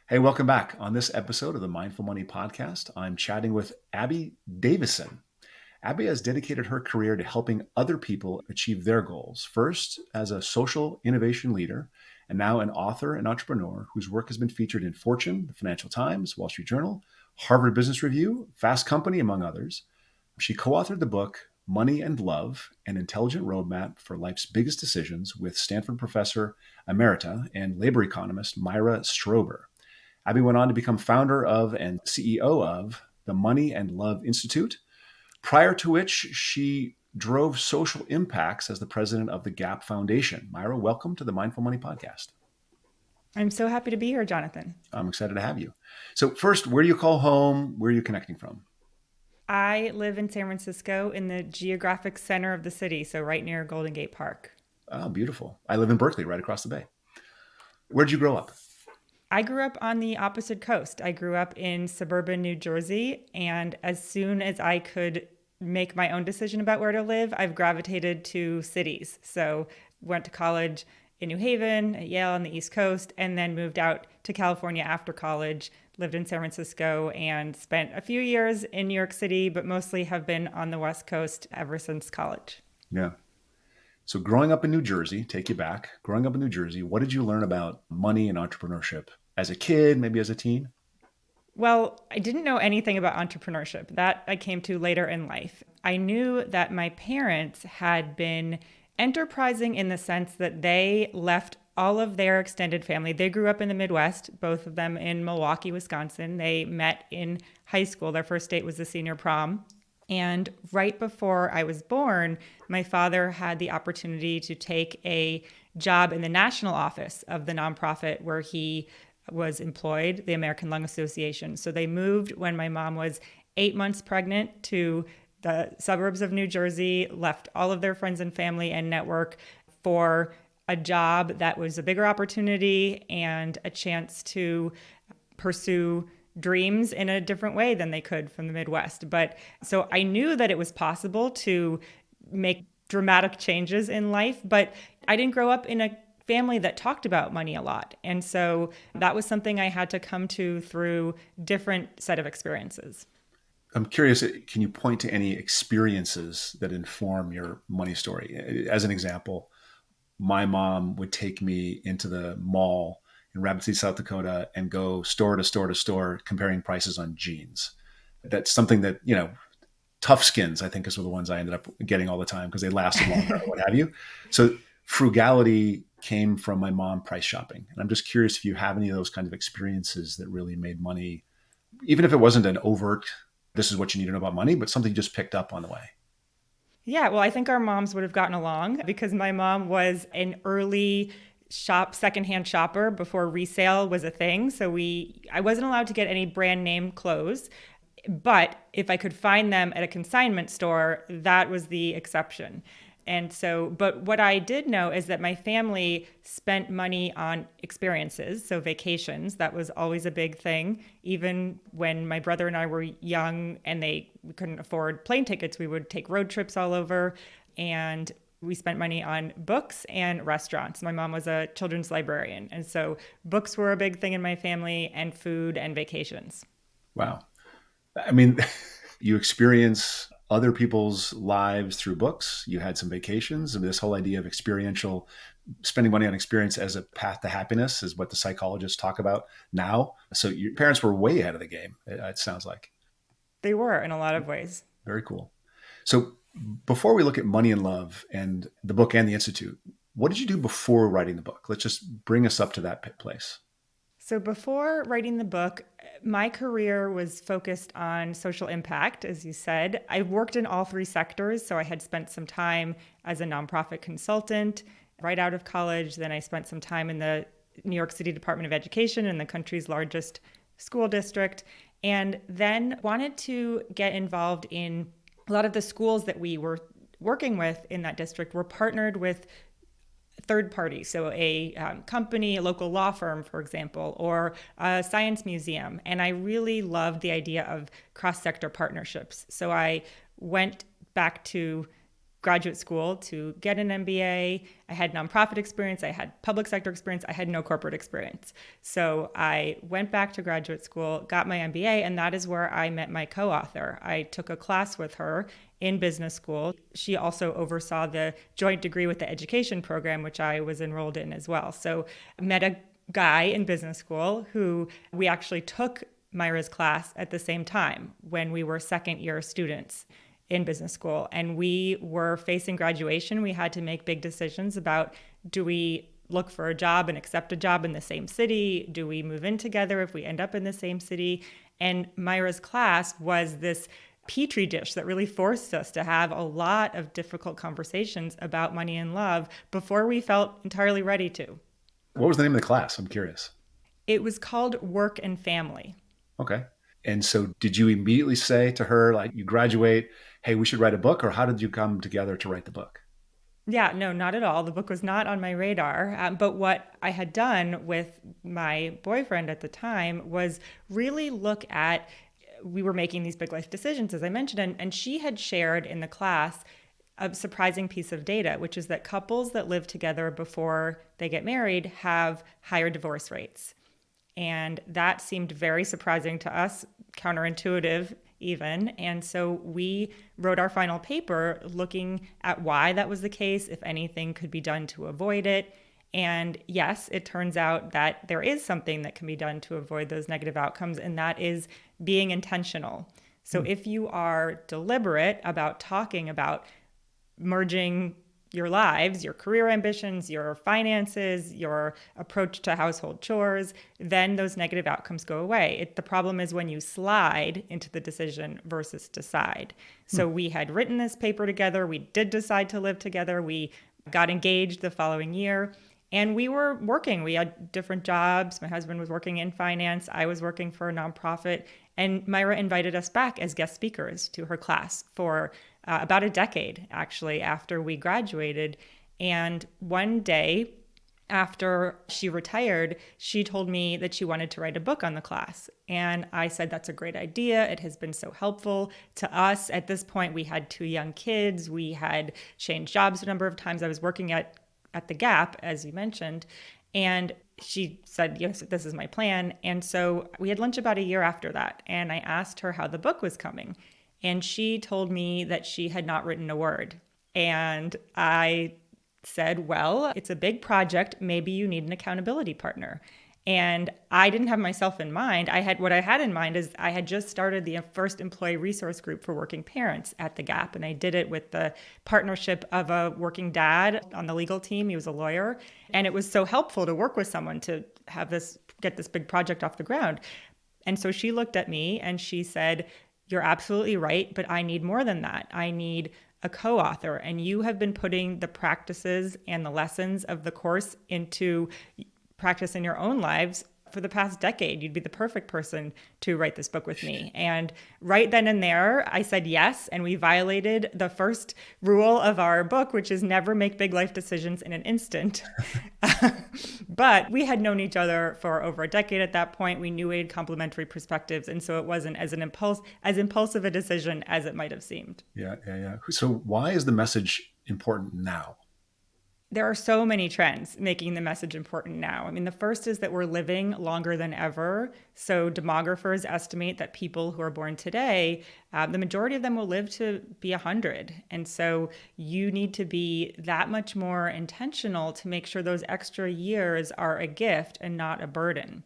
Hey, welcome back. On this episode of the Mindful Money Podcast, I'm chatting with Abby Davisson. Abby has dedicated her career to helping other people achieve their goals, first as a social innovation leader, and now an author and entrepreneur whose work has been featured in Fortune, the Financial Times, Wall Street Journal, Harvard Business Review, Fast Company, among others. She co-authored the book Money and Love, an intelligent roadmap for life's biggest decisions with Stanford professor emerita and labor economist Myra Strober. Abby went on to become founder of and CEO of the Money and Love Institute, prior to which she drove social impacts as the president of the Gap Foundation. Myra, welcome to the Mindful Money Podcast. I'm so happy to be here, Jonathan. I'm excited to have you. So first, where do you call home? Where are you connecting from? I live in San Francisco in the geographic center of the city, so right near Golden Gate Park. Oh, beautiful. I live in Berkeley, right across the bay. Where'd you grow up? I grew up on the opposite coast. I grew up in suburban New Jersey, and as soon as I could make my own decision about where to live, I've gravitated to cities. So went to college in New Haven, at Yale on the East Coast, and then moved out to California after college, lived in San Francisco, and spent a few years in New York City, but mostly have been on the West Coast ever since college. Yeah. So growing up in New Jersey, take you back, growing up in New Jersey, what did you learn about money and entrepreneurship as a kid, maybe as a teen? Well, I didn't know anything about entrepreneurship. That I came to later in life. I knew that my parents had been enterprising in the sense that they left all of their extended family. They grew up in the Midwest, both of them in Milwaukee, Wisconsin. They met in high school. Their first date was the senior prom. And right before I was born, my father had the opportunity to take a job in the national office of the nonprofit where he was employed, the American Lung Association. So they moved when my mom was 8 months pregnant to the suburbs of New Jersey, left all of their friends and family and network for a job that was a bigger opportunity and a chance to pursue dreams in a different way than they could from the Midwest. But so I knew that it was possible to make dramatic changes in life, but I didn't grow up in a family that talked about money a lot. And so that was something I had to come to through different set of experiences. I'm curious, can you point to any experiences that inform your money story? As an example, my mom would take me into the mall in Rapid City, South Dakota, and go store to store to store comparing prices on jeans. That's something that, tough skins, I think, is the ones I ended up getting all the time because they lasted longer or what have you. So frugality came from my mom price shopping. And I'm just curious if you have any of those kind of experiences that really made money, even if it wasn't an overt, this is what you need to know about money, but something you just picked up on the way. Yeah, well, I think our moms would have gotten along because my mom was an early secondhand shopper before resale was a thing. So I wasn't allowed to get any brand name clothes, but if I could find them at a consignment store, that was the exception. And so, but what I did know is that my family spent money on experiences, so vacations. That was always a big thing. Even when my brother and I were young and we couldn't afford plane tickets, we would take road trips all over. And we spent money on books and restaurants. My mom was a children's librarian. And so books were a big thing in my family, and food and vacations. Wow. I mean, you experience other people's lives through books. You had some vacations. I mean, this whole idea of experiential, spending money on experience as a path to happiness is what the psychologists talk about now. So your parents were way ahead of the game, it sounds like. They were in a lot of ways. Very cool. So before we look at Money and Love and the book and the Institute, what did you do before writing the book? Let's just bring us up to that place. So before writing the book, my career was focused on social impact, as you said. I worked in all three sectors. So I had spent some time as a nonprofit consultant right out of college. Then I spent some time in the New York City Department of Education in the country's largest school district, and then wanted to get involved in a lot of the schools that we were working with in that district were partnered with third parties, so a company, a local law firm, for example, or a science museum. And I really loved the idea of cross-sector partnerships. So I went back to graduate school to get an MBA. I had nonprofit experience. I had public sector experience. I had no corporate experience. So I went back to graduate school, got my MBA, and that is where I met my co-author. I took a class with her in business school. She also oversaw the joint degree with the education program, which I was enrolled in as well. So I met a guy in business school who we actually took Myra's class at the same time when we were second year students in business school, and we were facing graduation. We had to make big decisions about, do we look for a job and accept a job in the same city? Do we move in together if we end up in the same city? And Myra's class was this petri dish that really forced us to have a lot of difficult conversations about money and love before we felt entirely ready to. What was the name of the class? I'm curious. It was called Work and Family. Okay. And so did you immediately say to her, like, you graduate, hey, we should write a book? Or how did you come together to write the book? Yeah, no, not at all. The book was not on my radar. But what I had done with my boyfriend at the time was really look at, we were making these big life decisions, as I mentioned, and she had shared in the class a surprising piece of data, which is that couples that live together before they get married have higher divorce rates. And that seemed very surprising to us, counterintuitive even. And so we wrote our final paper looking at why that was the case, if anything could be done to avoid it. And yes, it turns out that there is something that can be done to avoid those negative outcomes, and that is being intentional. So if you are deliberate about talking about merging your lives, your career ambitions, your finances, your approach to household chores, then those negative outcomes go away. The problem is when you slide into the decision versus decide. So we had written this paper together. We did decide to live together. We got engaged the following year. And we were working. We had different jobs. My husband was working in finance. I was working for a nonprofit. And Myra invited us back as guest speakers to her class for about a decade, actually, after we graduated. And one day after she retired, she told me that she wanted to write a book on the class. And I said, that's a great idea. It has been so helpful to us. At this point, we had 2 young kids. We had changed jobs a number of times. I was working at the Gap, as you mentioned. And she said, yes, this is my plan. And so we had lunch about a year after that. And I asked her how the book was coming. And she told me that she had not written a word. And I said, well, it's a big project. Maybe you need an accountability partner. And I didn't have myself in mind. What I had in mind is I had just started the first employee resource group for working parents at the Gap. And I did it with the partnership of a working dad on the legal team. He was a lawyer. And it was so helpful to work with someone to get this big project off the ground. And so she looked at me and she said, you're absolutely right, but I need more than that. I need a co-author. And you have been putting the practices and the lessons of the course into practice in your own lives for the past decade. You'd be the perfect person to write this book with me. And right then and there, I said yes. And we violated the first rule of our book, which is never make big life decisions in an instant. But we had known each other for over a decade at that point. We knew we had complementary perspectives. And so it wasn't as impulsive a decision as it might have seemed. Yeah. So why is the message important now? There are so many trends making the message important now. I mean, the first is that we're living longer than ever. So demographers estimate that people who are born today, the majority of them will live to be 100. And so you need to be that much more intentional to make sure those extra years are a gift and not a burden.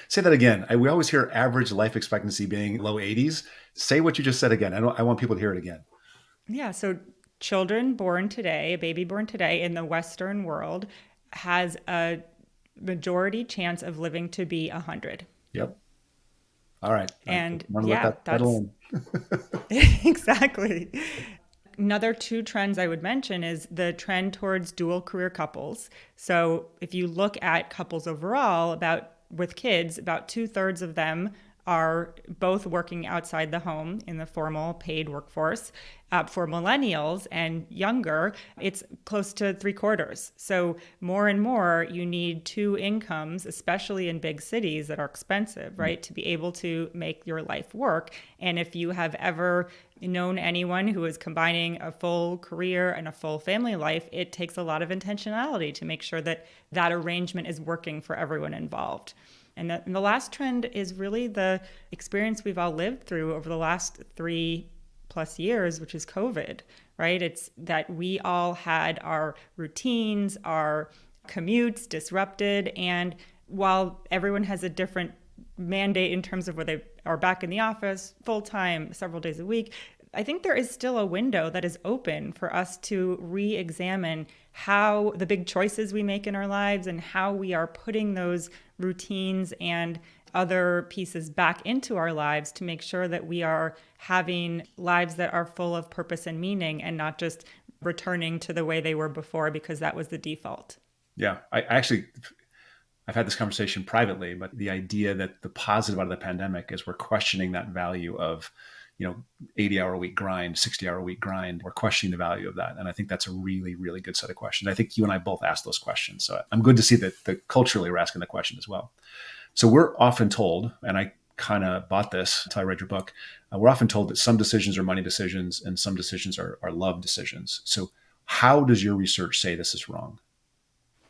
Say that again. We always hear average life expectancy being low 80s. Say what you just said again. I want people to hear it again. Yeah, so children born today, a baby born today in the Western world has a majority chance of living to be 100. Yep. All right. And yeah, that's exactly. Another 2 trends I would mention is the trend towards dual career couples. So if you look at couples overall, with kids, about 2/3 of them are both working outside the home in the formal paid workforce. For millennials and younger, it's close to three quarters. So more and more, you need two incomes, especially in big cities that are expensive, right, to be able to make your life work. And if you have ever known anyone who is combining a full career and a full family life, it takes a lot of intentionality to make sure that that arrangement is working for everyone involved. And the last trend is really the experience we've all lived through over the last 3+ years, which is COVID, right? It's that we all had our routines, our commutes disrupted. And while everyone has a different mandate in terms of where they are back in the office full time, several days a week, I think there is still a window that is open for us to re-examine how the big choices we make in our lives and how we are putting those routines and other pieces back into our lives to make sure that we are having lives that are full of purpose and meaning and not just returning to the way they were before because that was the default. Yeah, I've had this conversation privately, but the idea that the positive out of the pandemic is we're questioning that value of, 80-hour a week grind, 60-hour a week grind. We're questioning the value of that. And I think that's a really, really good set of questions. I think you and I both asked those questions. So I'm good to see that culturally we're asking the question as well. So we're often told, and I kind of bought this until I read your book, we're often told that some decisions are money decisions and some decisions are love decisions. So how does your research say this is wrong?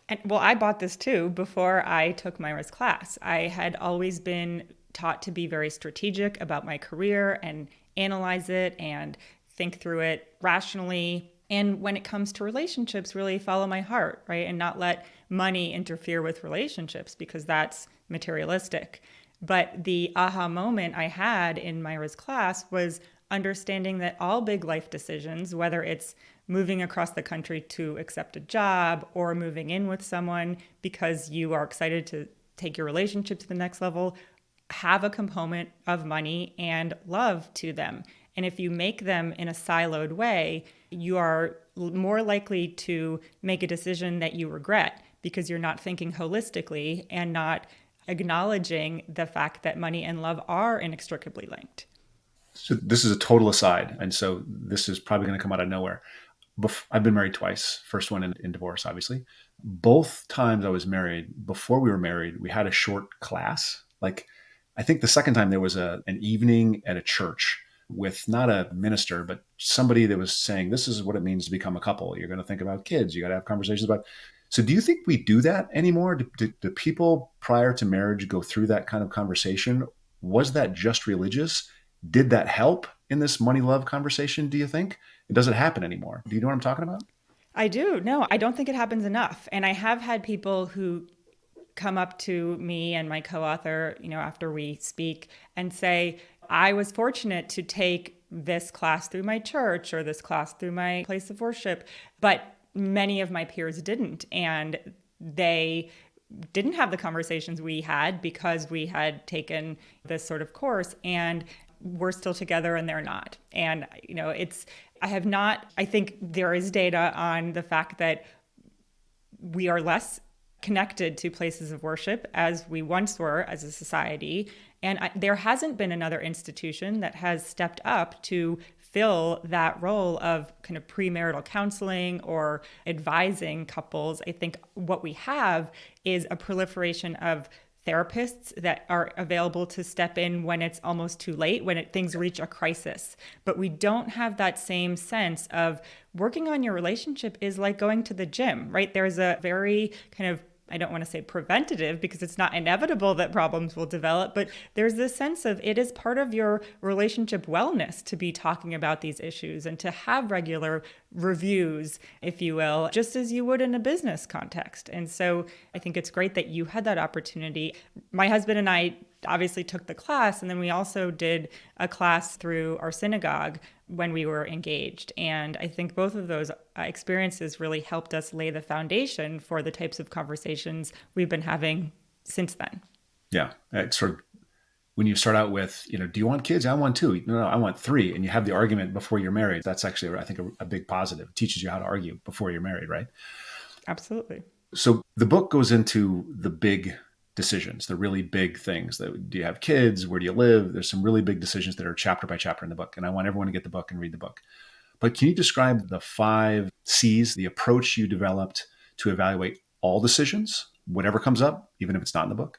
And well, I bought this too before I took Myra's class. I had always been taught to be very strategic about my career and analyze it and think through it rationally. And when it comes to relationships, really follow my heart, right? And not let money interfere with relationships because that's materialistic. But the aha moment I had in Myra's class was understanding that all big life decisions, whether it's moving across the country to accept a job or moving in with someone because you are excited to take your relationship to the next level, have a component of money and love to them. And if you make them in a siloed way, you are more likely to make a decision that you regret because you're not thinking holistically and not acknowledging the fact that money and love are inextricably linked. So this is a total aside. And so this is probably going to come out of nowhere. I've been married twice. First one in divorce, obviously. Both times I was married, before we were married, we had a short class. Like, I think the second time there was an evening at a church with not a minister, but somebody that was saying, this is what it means to become a couple. You're going to think about kids. You got to have conversations about. So do you think we do that anymore? Do people prior to marriage go through that kind of conversation? Was that just religious? Did that help in this money love conversation, do you think? It doesn't happen anymore. Do you know what I'm talking about? I do. No, I don't think it happens enough. And I have had people who come up to me and my co-author, after we speak and say, I was fortunate to take this class through my church or this class through my place of worship, but many of my peers didn't. And they didn't have the conversations we had because we had taken this sort of course and we're still together and they're not. And, I think there is data on the fact that we are less connected to places of worship as we once were as a society. And there hasn't been another institution that has stepped up to fill that role of kind of premarital counseling or advising couples. I think what we have is a proliferation of therapists that are available to step in when it's almost too late, when things reach a crisis. But we don't have that same sense of working on your relationship is like going to the gym, right? There's a very kind of, I don't want to say preventative because it's not inevitable that problems will develop, but there's this sense of it is part of your relationship wellness to be talking about these issues and to have regular reviews, if you will, just as you would in a business context. And so I think it's great that you had that opportunity. My husband and I obviously took the class, and then we also did a class through our synagogue when we were engaged. And I think both of those experiences really helped us lay the foundation for the types of conversations we've been having since then. Yeah. It's sort of when you start out with, do you want kids? I want two. No, I want three. And you have the argument before you're married. That's actually, I think, a big positive. It teaches you how to argue before you're married, right? Absolutely. So the book goes into the big decisions, the really big things. Do you have kids? Where do you live? There's some really big decisions that are chapter by chapter in the book. And I want everyone to get the book and read the book. But can you describe the 5 C's, the approach you developed to evaluate all decisions, whatever comes up, even if it's not in the book?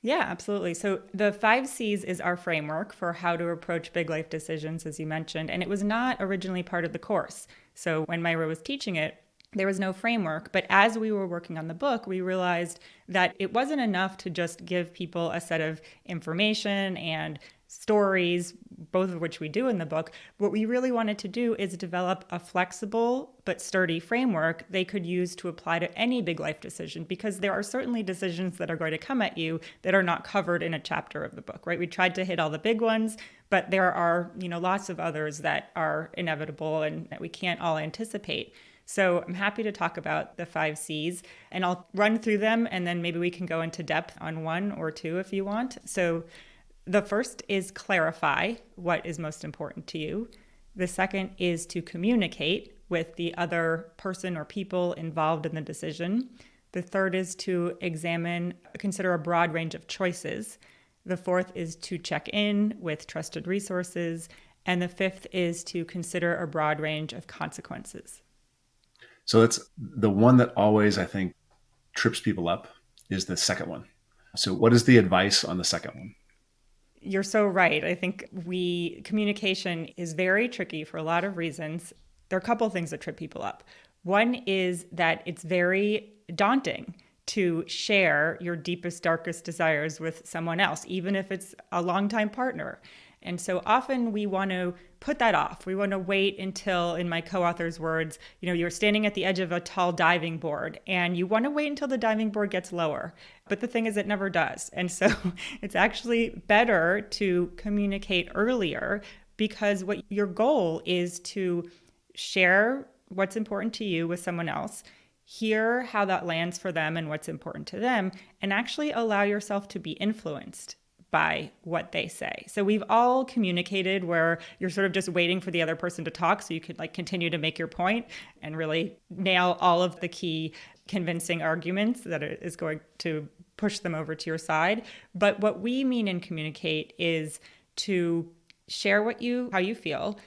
Yeah, absolutely. So the 5 C's is our framework for how to approach big life decisions, as you mentioned. And it was not originally part of the course. So when Myra was teaching it, there was no framework. But as we were working on the book, we realized that it wasn't enough to just give people a set of information and stories, both of which we do in the book. What we really wanted to do is develop a flexible but sturdy framework they could use to apply to any big life decision, because there are certainly decisions that are going to come at you that are not covered in a chapter of the book, right? We tried to hit all the big ones, but there are, lots of others that are inevitable and that we can't all anticipate. So I'm happy to talk about the 5 C's, and I'll run through them, and then maybe we can go into depth on one or two if you want. So the first is clarify what is most important to you. The second is to communicate with the other person or people involved in the decision. The third is to consider a broad range of choices. The fourth is to check in with trusted resources. And the fifth is to consider a broad range of consequences. So that's the one that always, I think, trips people up is the second one. So what is the advice on the second one? You're so right. I think communication is very tricky for a lot of reasons. There are a couple of things that trip people up. One is that it's very daunting to share your deepest, darkest desires with someone else, even if it's a longtime partner. And so often we want to put that off. We want to wait until, in my co-author's words, you're standing at the edge of a tall diving board and you want to wait until the diving board gets lower. But the thing is, it never does. And so it's actually better to communicate earlier, because what your goal is to share what's important to you with someone else, hear how that lands for them and what's important to them, and actually allow yourself to be influenced by what they say. So we've all communicated where you're sort of just waiting for the other person to talk so you could continue to make your point and really nail all of the key convincing arguments that is going to push them over to your side. But what we mean in communicate is to share how you feel,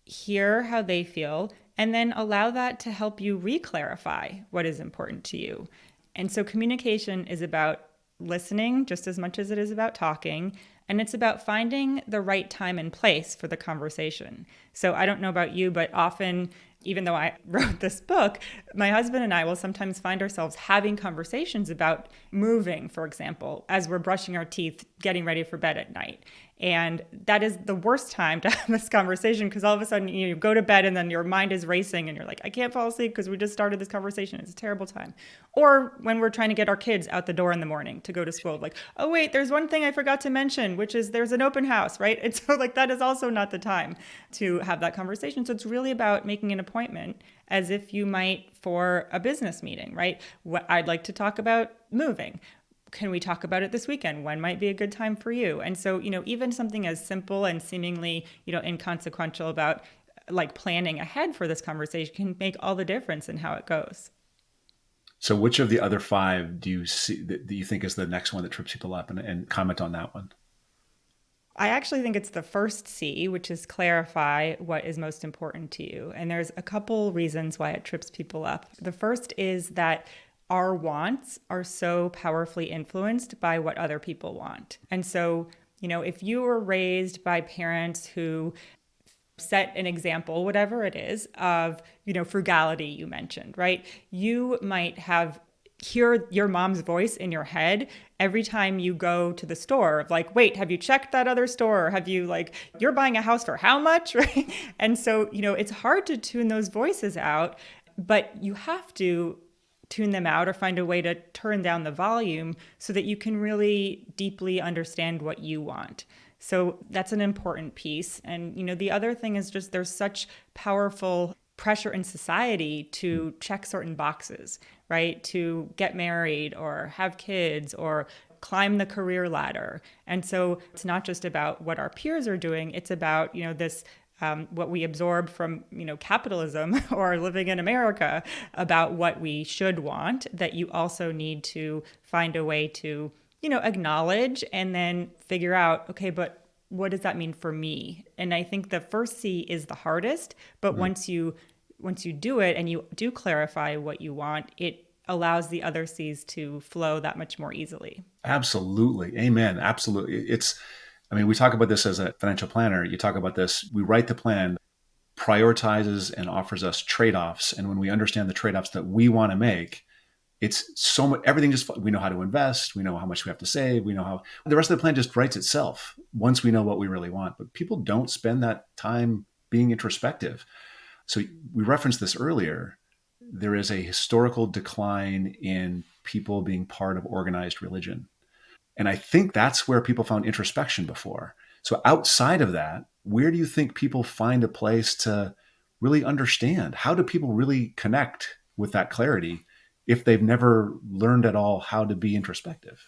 hear how they feel, and then allow that to help you re-clarify what is important to you. And so communication is about listening just as much as it is about talking. And it's about finding the right time and place for the conversation. So I don't know about you, but often, even though I wrote this book, my husband and I will sometimes find ourselves having conversations about moving, for example, as we're brushing our teeth, getting ready for bed at night. And that is the worst time to have this conversation, because all of a sudden you go to bed and then your mind is racing and you're like, I can't fall asleep because we just started this conversation. It's a terrible time. Or when we're trying to get our kids out the door in the morning to go to school, like, oh wait, there's one thing I forgot to mention, which is there's an open house, right? And so that is also not the time to have that conversation. So it's really about making an appointment as if you might for a business meeting, right? I'd like to talk about moving. Can we talk about it this weekend? When might be a good time for you? And so, even something as simple and seemingly, inconsequential about planning ahead for this conversation can make all the difference in how it goes. So which of the other 5 do you see that you think is the next one that trips people up, and comment on that one? I actually think it's the first C, which is clarify what is most important to you. And there's a couple reasons why it trips people up. The first is that our wants are so powerfully influenced by what other people want. And so, if you were raised by parents who set an example, whatever it is, of, frugality you mentioned, right? You might hear your mom's voice in your head every time you go to the store of wait, have you checked that other store? Or have you you're buying a house for how much, right? And so, it's hard to tune those voices out, but you have to tune them out or find a way to turn down the volume so that you can really deeply understand what you want. So that's an important piece. And, the other thing is just there's such powerful pressure in society to check certain boxes, right? To get married or have kids or climb the career ladder. And so it's not just about what our peers are doing. It's about, this what we absorb from, capitalism or living in America about what we should want, that you also need to find a way to, acknowledge and then figure out, okay, but what does that mean for me? And I think the first C is the hardest, but once you do it and you do clarify what you want, it allows the other C's to flow that much more easily. Absolutely. Amen. Absolutely. We talk about this as a financial planner. You talk about this, we write the plan, prioritizes and offers us trade-offs. And when we understand the trade-offs that we want to make, it's so much, everything just, we know how to invest. We know how much we have to save. We know how the rest of the plan just writes itself once we know what we really want. But people don't spend that time being introspective. So we referenced this earlier. There is a historical decline in people being part of organized religion. And I think that's where people found introspection before. So outside of that, where do you think people find a place to really understand? How do people really connect with that clarity if they've never learned at all how to be introspective?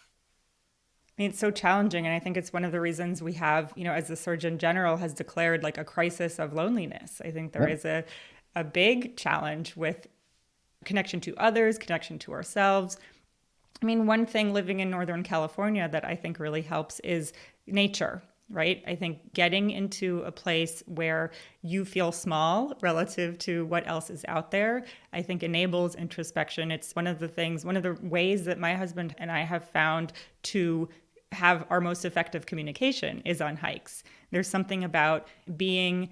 It's so challenging. And I think it's one of the reasons we have, as the Surgeon General has declared, like a crisis of loneliness. I think there is a big challenge with connection to others, connection to ourselves. One thing living in Northern California that I think really helps is nature, right? I think getting into a place where you feel small relative to what else is out there, I think enables introspection. It's one of the ways that my husband and I have found to have our most effective communication is on hikes. There's something about being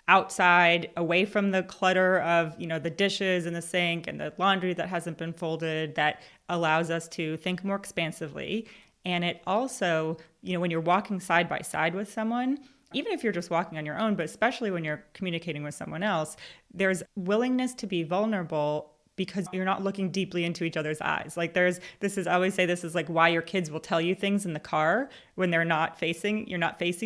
outside, away from the clutter of, the dishes in the sink and the laundry that hasn't been folded, that allows us to think more expansively. And it also, when you're walking side by side with someone, even if you're just walking on your own, but especially when you're communicating with someone else, there's willingness to be vulnerable because you're not looking deeply into each other's eyes. Like I always say this is like why your kids will tell you things in the car when you're not facing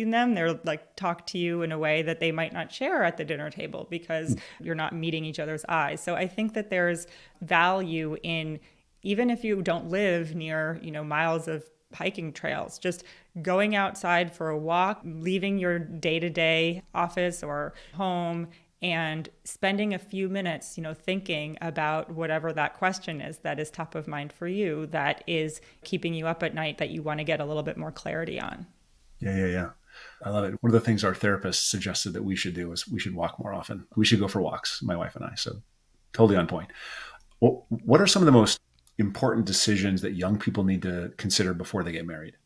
them. They're like talk to you in a way that they might not share at the dinner table because you're not meeting each other's eyes. So I think that there's value in, even if you don't live near, miles of hiking trails, just going outside for a walk, leaving your day-to-day office or home and spending a few minutes, thinking about whatever that question is that is top of mind for you, that is keeping you up at night, that you want to get a little bit more clarity on. Yeah. I love it. One of the things our therapist suggested that we should do is we should walk more often. We should go for walks, my wife and I. So totally on point. Well, what are some of the most important decisions that young people need to consider before they get married?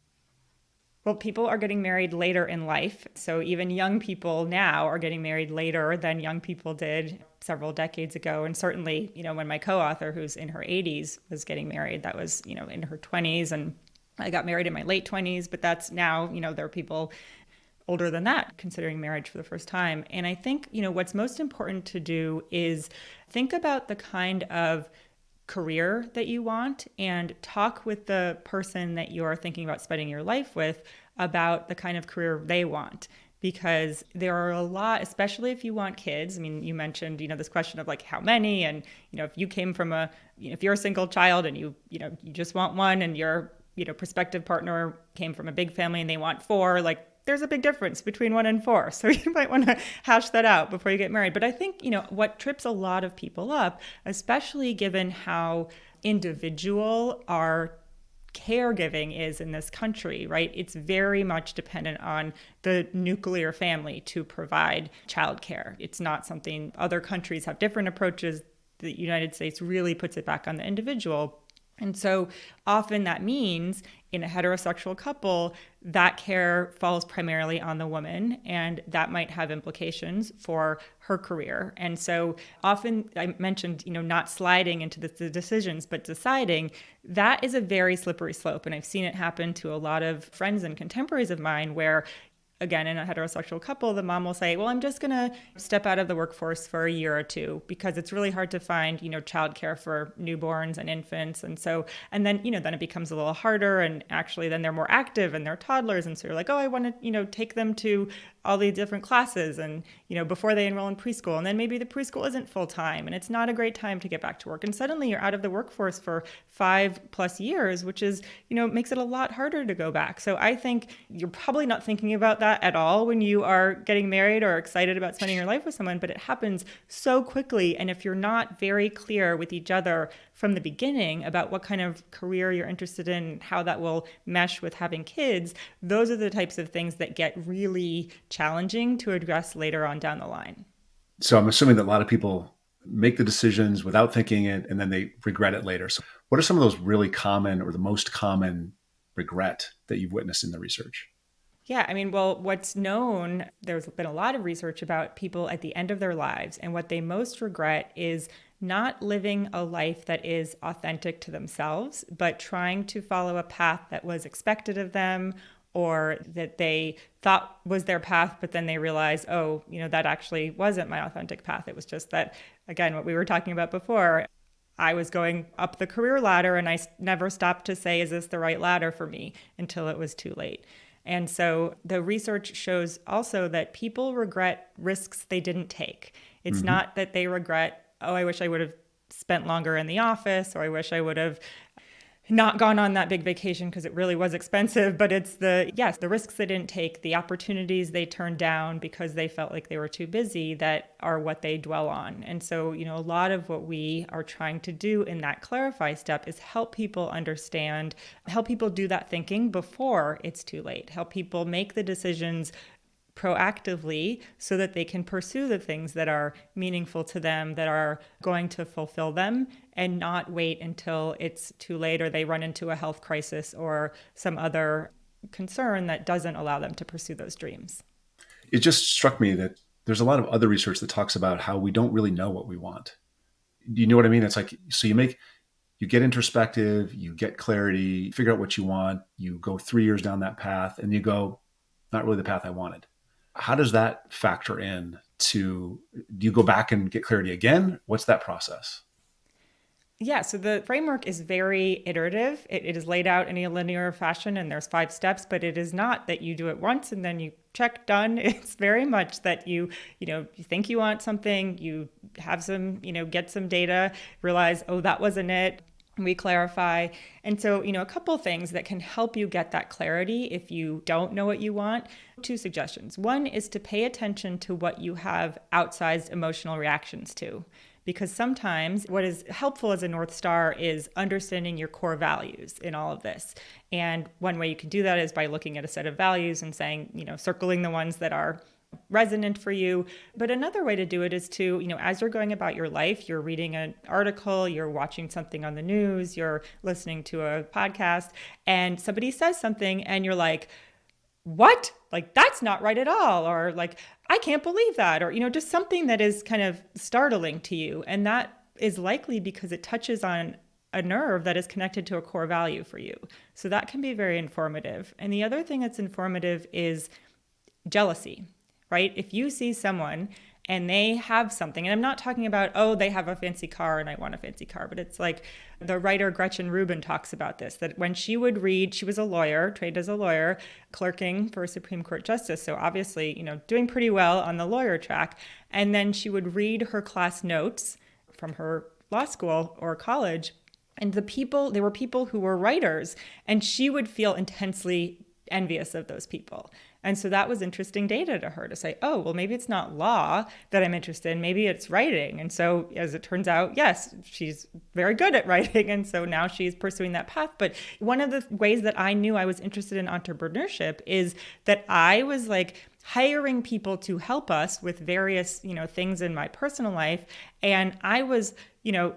Well, people are getting married later in life. So even young people now are getting married later than young people did several decades ago. And certainly, when my co-author, who's in her 80s, was getting married, that was, in her 20s. And I got married in my late 20s, but that's now, there are people older than that considering marriage for the first time. And I think, what's most important to do is think about the kind of career that you want and talk with the person that you're thinking about spending your life with about the kind of career they want. Because there are a lot, especially if you want kids. You mentioned, this question of like how many, and, if you came from if you're a single child and you just want one, and your, prospective partner came from a big family and they want four, like there's a big difference between 1 and 4. So you might want to hash that out before you get married. But I think, what trips a lot of people up, especially given how individual our caregiving is in this country, right? It's very much dependent on the nuclear family to provide childcare. It's not something, other countries have different approaches. The United States really puts it back on the individual. And so often that means in a heterosexual couple, that care falls primarily on the woman, and that might have implications for her career. And so often I mentioned, not sliding into the decisions, but deciding. That is a very slippery slope. And I've seen it happen to a lot of friends and contemporaries of mine where, again, in a heterosexual couple, the mom will say, well, I'm just going to step out of the workforce for a year or two because it's really hard to find, childcare for newborns and infants. And so, and then, then it becomes a little harder, and actually then they're more active and they're toddlers. And so you're like, oh, I want to, take them to all these different classes and, before they enroll in preschool. And then maybe the preschool isn't full time and it's not a great time to get back to work. And suddenly you're out of the workforce for 5+ years, which is, makes it a lot harder to go back. So I think you're probably not thinking about that at all when you are getting married or excited about spending your life with someone, but it happens so quickly. And if you're not very clear with each other from the beginning about what kind of career you're interested in, how that will mesh with having kids, those are the types of things that get really challenging to address later on down the line. So I'm assuming that a lot of people make the decisions without thinking it, and then they regret it later. So what are some of those really common or the most common regret that you've witnessed in the research? Yeah, I mean, well, what's known, there's been a lot of research about people at the end of their lives, and what they most regret is not living a life that is authentic to themselves, but trying to follow a path that was expected of them or that they thought was their path, but then they realized, oh, that actually wasn't my authentic path. It was just that, again, what we were talking about before, I was going up the career ladder and I never stopped to say, is this the right ladder for me, until it was too late. And so the research shows also that people regret risks they didn't take. It's not that they regret, oh, I wish I would have spent longer in the office, or I wish I would have not gone on that big vacation because it really was expensive, but it's the risks they didn't take, the opportunities they turned down because they felt like they were too busy, that are what they dwell on. And so, a lot of what we are trying to do in that clarify step is help people understand, help people do that thinking before it's too late, help people make the decisions proactively so that they can pursue the things that are meaningful to them, that are going to fulfill them, and not wait until it's too late or they run into a health crisis or some other concern that doesn't allow them to pursue those dreams. It just struck me that there's a lot of other research that talks about how we don't really know what we want. Do you know what I mean? It's like, so you get introspective, you get clarity, figure out what you want, you go 3 years down that path, and you go, not really the path I wanted. How does that factor in to, do you go back and get clarity again? What's that process? Yeah, so the framework is very iterative. It is laid out in a linear fashion and there's 5 steps, but it is not that you do it once and then you check done. It's very much that you think you want something, you have some, get some data, realize, oh, that wasn't it. We clarify. And so, a couple things that can help you get that clarity if you don't know what you want. 2 suggestions. One is to pay attention to what you have outsized emotional reactions to. Because sometimes what is helpful as a North Star is understanding your core values in all of this. And one way you can do that is by looking at a set of values and saying, circling the ones that are resonant for you. But another way to do it is to, as you're going about your life, you're reading an article, you're watching something on the news, you're listening to a podcast, and somebody says something and you're like, what? Like, that's not right at all. Or like, I can't believe that. Or, just something that is kind of startling to you. And that is likely because it touches on a nerve that is connected to a core value for you. So that can be very informative. And the other thing that's informative is jealousy. Right? If you see someone and they have something, and I'm not talking about, oh, they have a fancy car and I want a fancy car, but it's like the writer Gretchen Rubin talks about this, that when she would read, she was a lawyer, trained as a lawyer, clerking for a Supreme Court justice. So obviously, doing pretty well on the lawyer track. And then she would read her class notes from her law school or college. And there were people who were writers, and she would feel intensely envious of those people. And so that was interesting data to her to say, oh, well, maybe it's not law that I'm interested in. Maybe it's writing. And so as it turns out, yes, she's very good at writing. And so now she's pursuing that path. But one of the ways that I knew I was interested in entrepreneurship is that I was like hiring people to help us with various, things in my personal life. And I was,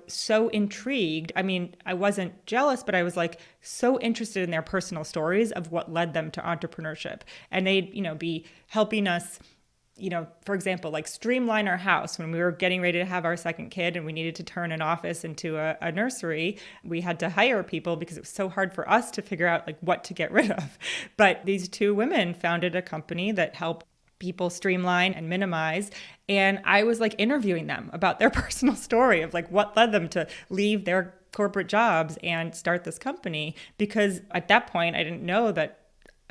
so intrigued. I mean, I wasn't jealous, but I was like so interested in their personal stories of what led them to entrepreneurship. And they'd, be helping us, for example, like streamline our house when we were getting ready to have our second kid and we needed to turn an office into a nursery. We had to hire people because it was so hard for us to figure out like what to get rid of. But these 2 women founded a company that helped people streamline and minimize. And I was like interviewing them about their personal story of like what led them to leave their corporate jobs and start this company. Because at that point, I didn't know that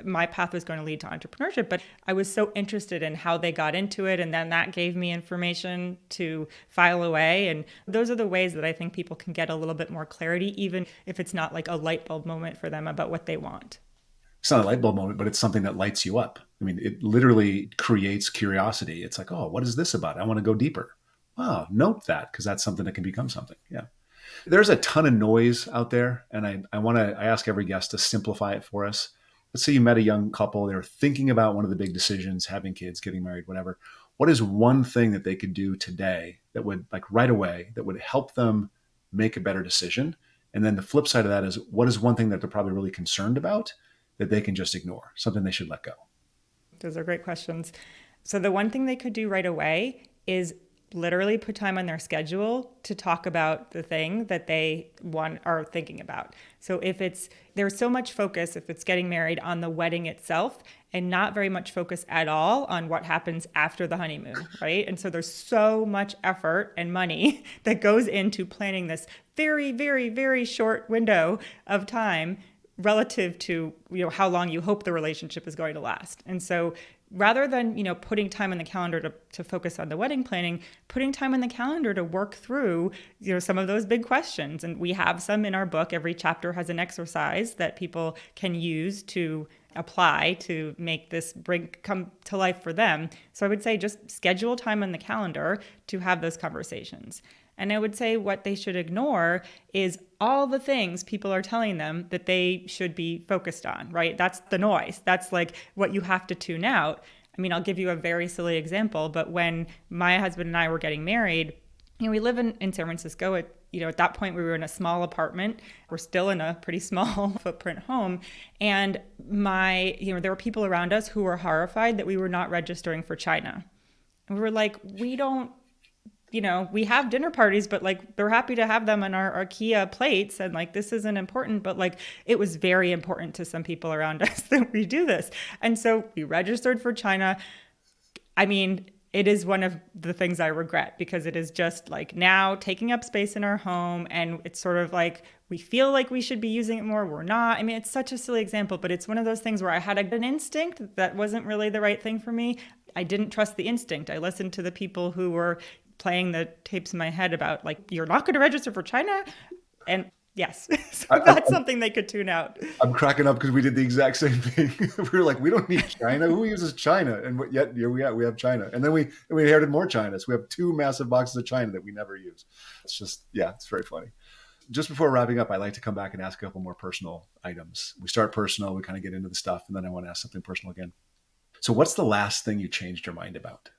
my path was going to lead to entrepreneurship, but I was so interested in how they got into it. And then that gave me information to file away. And those are the ways that I think people can get a little bit more clarity, even if it's not like a light bulb moment for them about what they want. it's not a light bulb moment, but it's something that lights you up. I mean, it literally creates curiosity. It's like, oh, what is this about? I want to go deeper. Wow, note that, because that's something that can become something. Yeah. There's a ton of noise out there, and I ask every guest to simplify it for us. Let's say you met a young couple, they're thinking about one of the big decisions, having kids, getting married, whatever. What is one thing that they could do today that would, like, right away, that would help them make a better decision? And then the flip side of that is, what is one thing that they're probably really concerned about that they can just ignore, something they should let go? Those are great questions. So the one thing they could do right away is literally put time on their schedule to talk about the thing that they are thinking about. So there's so much focus, if it's getting married, on the wedding itself, and not very much focus at all on what happens after the honeymoon, right? And so there's so much effort and money that goes into planning this very, very, very short window of time relative to, how long you hope the relationship is going to last. And so rather than, putting time in the calendar to focus on the wedding planning, putting time in the calendar to work through, some of those big questions. And we have some in our book. Every chapter has an exercise that people can use to apply to make this come to life for them. So I would say just schedule time on the calendar to have those conversations. And I would say what they should ignore is all the things people are telling them that they should be focused on, right? That's the noise. That's like what you have to tune out. I mean, I'll give you a very silly example, but when my husband and I were getting married, we live in San Francisco. At that point, we were in a small apartment. We're still in a pretty small footprint home. And there were people around us who were horrified that we were not registering for China. And we were like, we don't, we have dinner parties, but like they're happy to have them on our IKEA plates. And like, this isn't important, but like it was very important to some people around us that we do this. And so we registered for China. I mean, it is one of the things I regret, because it is just like now taking up space in our home. And it's sort of like, we feel like we should be using it more. We're not. I mean, it's such a silly example, but it's one of those things where I had an instinct that wasn't really the right thing for me. I didn't trust the instinct. I listened to the people who were playing the tapes in my head about like, you're not going to register for China. And yes, so that's something they could tune out. I'm cracking up because we did the exact same thing. We were like, we don't need China. Who uses China? And yet here we have China. And then we inherited more China. So we have 2 massive boxes of China that we never use. It's just, it's very funny. Just before wrapping up, I like to come back and ask a couple more personal items. We start personal, we kind of get into the stuff, and then I want to ask something personal again. So what's the last thing you changed your mind about?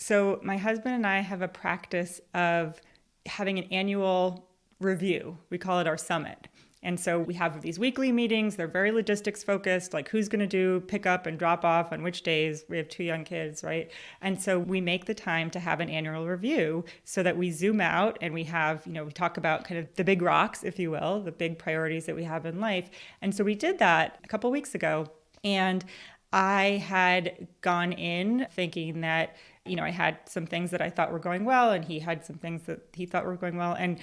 So my husband and I have a practice of having an annual review. We call it our summit. And so we have these weekly meetings. They're very logistics focused, like who's going to do pick up and drop off on which days. We have 2 young kids, right? And so we make the time to have an annual review so that we zoom out and we have, we talk about kind of the big rocks, if you will, the big priorities that we have in life. And so we did that a couple weeks ago. And I had gone in thinking that, I had some things that I thought were going well, and he had some things that he thought were going well. And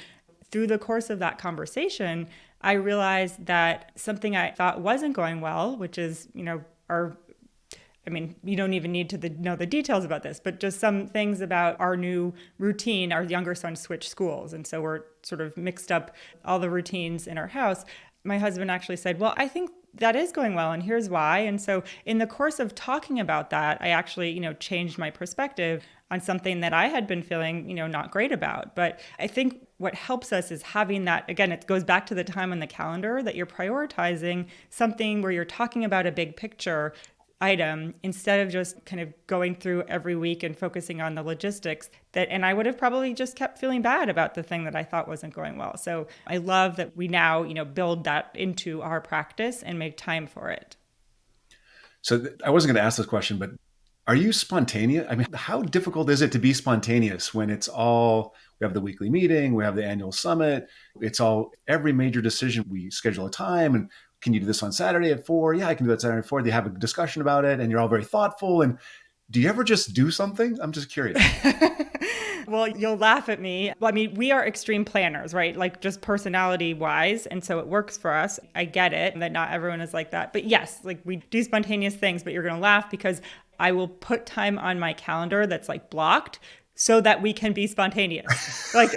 through the course of that conversation, I realized that something I thought wasn't going well, which is, you don't even need to know the details about this, but just some things about our new routine. Our younger son switched schools, and so we're sort of mixed up all the routines in our house. My husband actually said, well, I think that is going well, and here's why. And so in the course of talking about that, I actually, changed my perspective on something that I had been feeling, not great about. But I think what helps us is having that, again, it goes back to the time on the calendar, that you're prioritizing something where you're talking about a big picture item instead of just kind of going through every week and focusing on the logistics and I would have probably just kept feeling bad about the thing that I thought wasn't going well. So I love that we now, build that into our practice and make time for it. So I wasn't going to ask this question, but are you spontaneous? I mean, how difficult is it to be spontaneous when we have the weekly meeting, we have the annual summit, every major decision, we schedule a time, and can you do this on Saturday at 4? Yeah, I can do that Saturday at 4. They have a discussion about it, and you're all very thoughtful. And do you ever just do something? I'm just curious. Well, you'll laugh at me. I mean, we are extreme planners, right? Like just personality wise. And so it works for us. I get it that not everyone is like that. But yes, like we do spontaneous things, but you're going to laugh because I will put time on my calendar that's like blocked so that we can be spontaneous. Like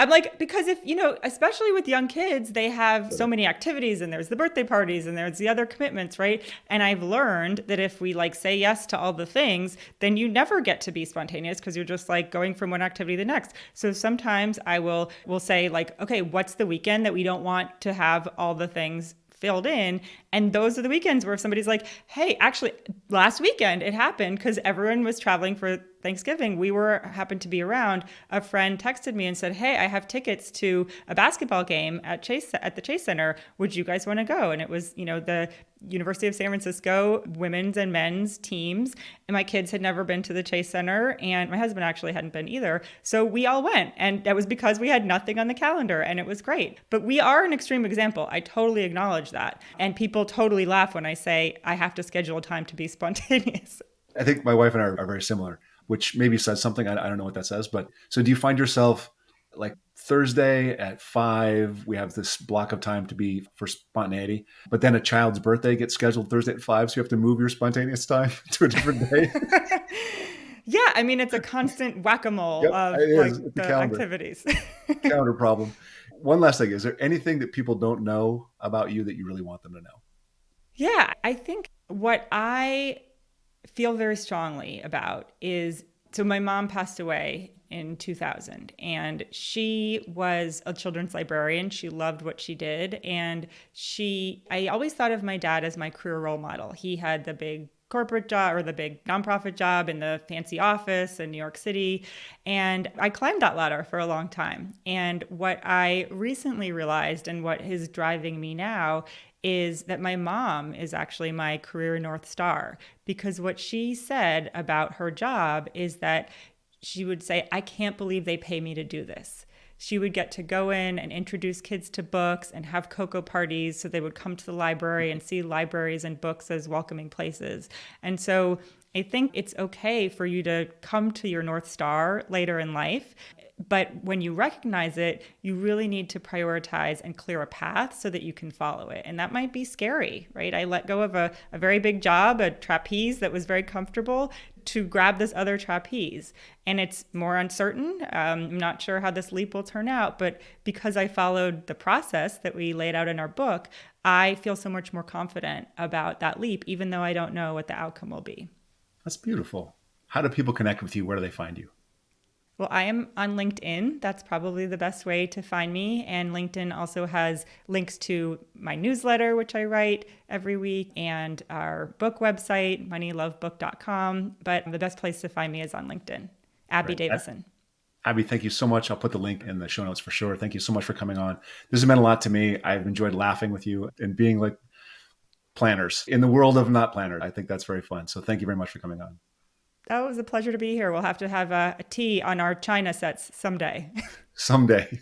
I'm like, because if, especially with young kids, they have so many activities and there's the birthday parties and there's the other commitments, right? And I've learned that if we like say yes to all the things, then you never get to be spontaneous because you're just like going from one activity to the next. So sometimes I will say like, okay, what's the weekend that we don't want to have all the things filled in. And those are the weekends where somebody's like, hey, actually, last weekend it happened because everyone was traveling for Thanksgiving. We happened to be around. A friend texted me and said, hey, I have tickets to a basketball game at the Chase Center. Would you guys want to go? And it was, the University of San Francisco women's and men's teams. And my kids had never been to the Chase Center, and my husband actually hadn't been either. So we all went. And that was because we had nothing on the calendar, and it was great. But we are an extreme example. I totally acknowledge that. And people totally laugh when I say I have to schedule a time to be spontaneous. I think my wife and I are very similar, which maybe says something. I don't know what that says. But so do you find yourself like Thursday at 5, we have this block of time to be for spontaneity, but then a child's birthday gets scheduled Thursday at 5, so you have to move your spontaneous time to a different day? Yeah, I mean, it's a constant whack-a-mole Yep, of it like is. It's a the activities. counter problem. One last thing. Is there anything that people don't know about you that you really want them to know? Yeah, I think what I feel very strongly about is, so my mom passed away in 2000, and she was a children's librarian. She loved what she did. And I always thought of my dad as my career role model. He had the big corporate job or the big nonprofit job in the fancy office in New York City. And I climbed that ladder for a long time. And what I recently realized, and what is driving me now, is that my mom is actually my career North Star, because what she said about her job is that she would say, I can't believe they pay me to do this. She would get to go in and introduce kids to books and have cocoa parties so they would come to the library and see libraries and books as welcoming places. And so I think it's okay for you to come to your North Star later in life. But when you recognize it, you really need to prioritize and clear a path so that you can follow it. And that might be scary, right? I let go of a very big job, a trapeze that was very comfortable, to grab this other trapeze. And it's more uncertain. I'm not sure how this leap will turn out, but because I followed the process that we laid out in our book, I feel so much more confident about that leap, even though I don't know what the outcome will be. That's beautiful. How do people connect with you? Where do they find you? Well, I am on LinkedIn. That's probably the best way to find me. And LinkedIn also has links to my newsletter, which I write every week, and our book website, moneylovebook.com. But the best place to find me is on LinkedIn. Abby Right. Davisson. Abby, thank you so much. I'll put the link in the show notes for sure. Thank you so much for coming on. This has meant a lot to me. I've enjoyed laughing with you and being like planners in the world of not planners. I think that's very fun. So thank you very much for coming on. Oh, it was a pleasure to be here. We'll have to have a tea on our China sets someday. Someday.